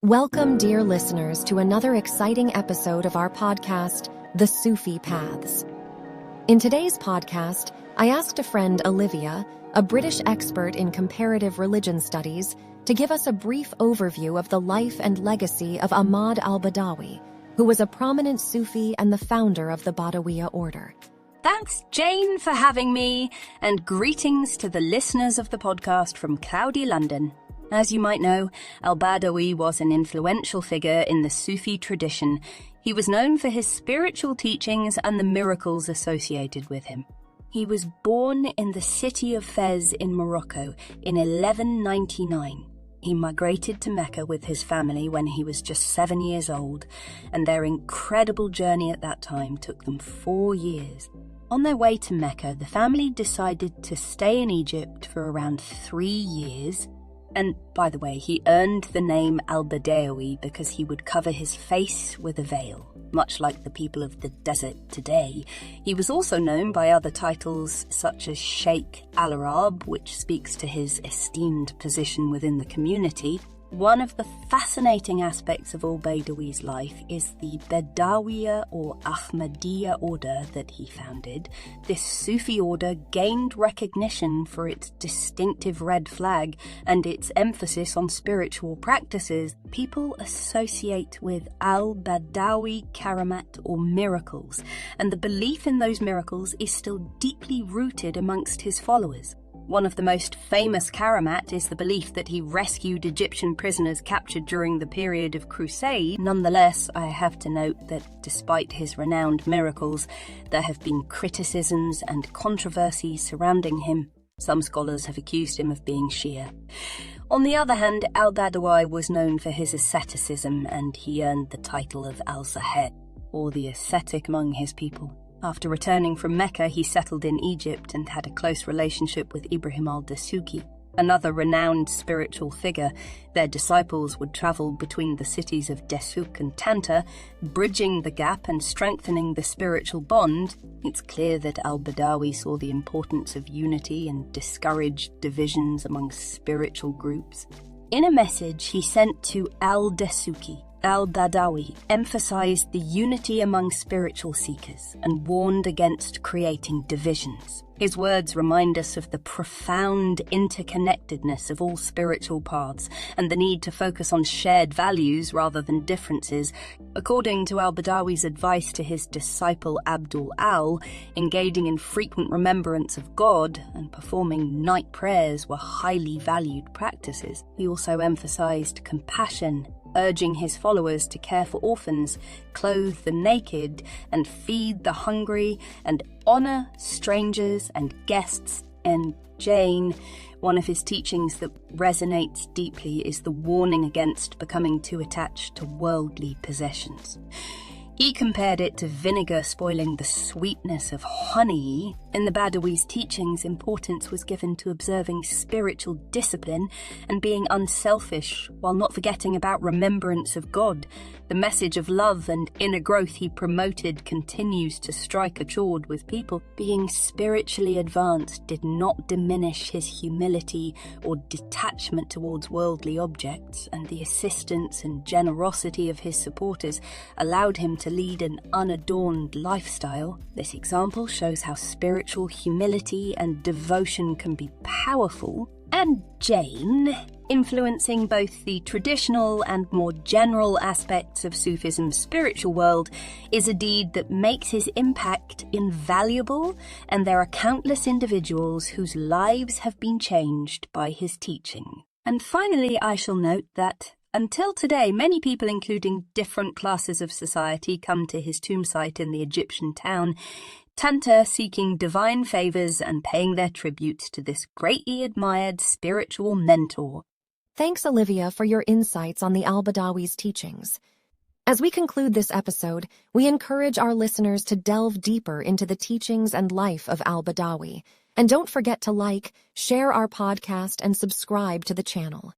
Welcome, dear listeners, to another exciting episode of our podcast, The Sufi Paths. In today's podcast, I asked a friend, Olivia, a British expert in comparative religion studies, to give us a brief overview of the life and legacy of Ahmad Al-Badawi, who was a prominent Sufi and the founder of the Badawiyya order. Thanks, Jane, for having me, and greetings to the listeners of the podcast from cloudy London. As you might know, Al-Badawi was an influential figure in the Sufi tradition. He was known for his spiritual teachings and the miracles associated with him. He was born in the city of Fez in Morocco in 1199. He migrated to Mecca with his family when he was just 7 years old, and their incredible journey at that time took them 4 years. On their way to Mecca, the family decided to stay in Egypt for around 3 years. And, by the way, he earned the name Al-Badawi because he would cover his face with a veil, much like the people of the desert today. He was also known by other titles such as Sheikh Al-Arab, which speaks to his esteemed position within the community. One of the fascinating aspects of Al-Badawi's life is the Badawiyya or Ahmadiyya order that he founded. This Sufi order gained recognition for its distinctive red flag and its emphasis on spiritual practices. People associate with Al-Badawi karamat or miracles, and the belief in those miracles is still deeply rooted amongst his followers. One of the most famous karamat is the belief that he rescued Egyptian prisoners captured during the period of Crusade. Nonetheless, I have to note that despite his renowned miracles, there have been criticisms and controversies surrounding him. Some scholars have accused him of being Shia. On the other hand, Al-Badawi was known for his asceticism, and he earned the title of Al-Zahid, or the ascetic among his people. After returning from Mecca, he settled in Egypt and had a close relationship with Ibrahim al-Dasuqi, another renowned spiritual figure. Their disciples would travel between the cities of Dasuq and Tanta, bridging the gap and strengthening the spiritual bond. It's clear that Al-Badawi saw the importance of unity and discouraged divisions among spiritual groups. In a message he sent to al-Dasuqi, Al-Badawi emphasized the unity among spiritual seekers and warned against creating divisions. His words remind us of the profound interconnectedness of all spiritual paths and the need to focus on shared values rather than differences. According to Al-Badawi's advice to his disciple Abdul Al, engaging in frequent remembrance of God and performing night prayers were highly valued practices. He also emphasized compassion, urging his followers to care for orphans, clothe the naked, and feed the hungry, and honor strangers and guests. And Jane, one of his teachings that resonates deeply is the warning against becoming too attached to worldly possessions. He compared it to vinegar spoiling the sweetness of honey. In the Badawi's teachings, importance was given to observing spiritual discipline and being unselfish, while not forgetting about remembrance of God. The message of love and inner growth he promoted continues to strike a chord with people. Being spiritually advanced did not diminish his humility or detachment towards worldly objects, and the assistance and generosity of his supporters allowed him to lead an unadorned lifestyle. This example shows how spiritual humility and devotion can be powerful. And Jane, influencing both the traditional and more general aspects of Sufism's spiritual world, is a deed that makes his impact invaluable, and there are countless individuals whose lives have been changed by his teaching. And finally, I shall note that until today, many people, including different classes of society, come to his tomb site in the Egyptian town, Tanta, seeking divine favours and paying their tribute to this greatly admired spiritual mentor. Thanks, Olivia, for your insights on the Al-Badawi's teachings. As we conclude this episode, we encourage our listeners to delve deeper into the teachings and life of Al-Badawi. And don't forget to like, share our podcast, and subscribe to the channel.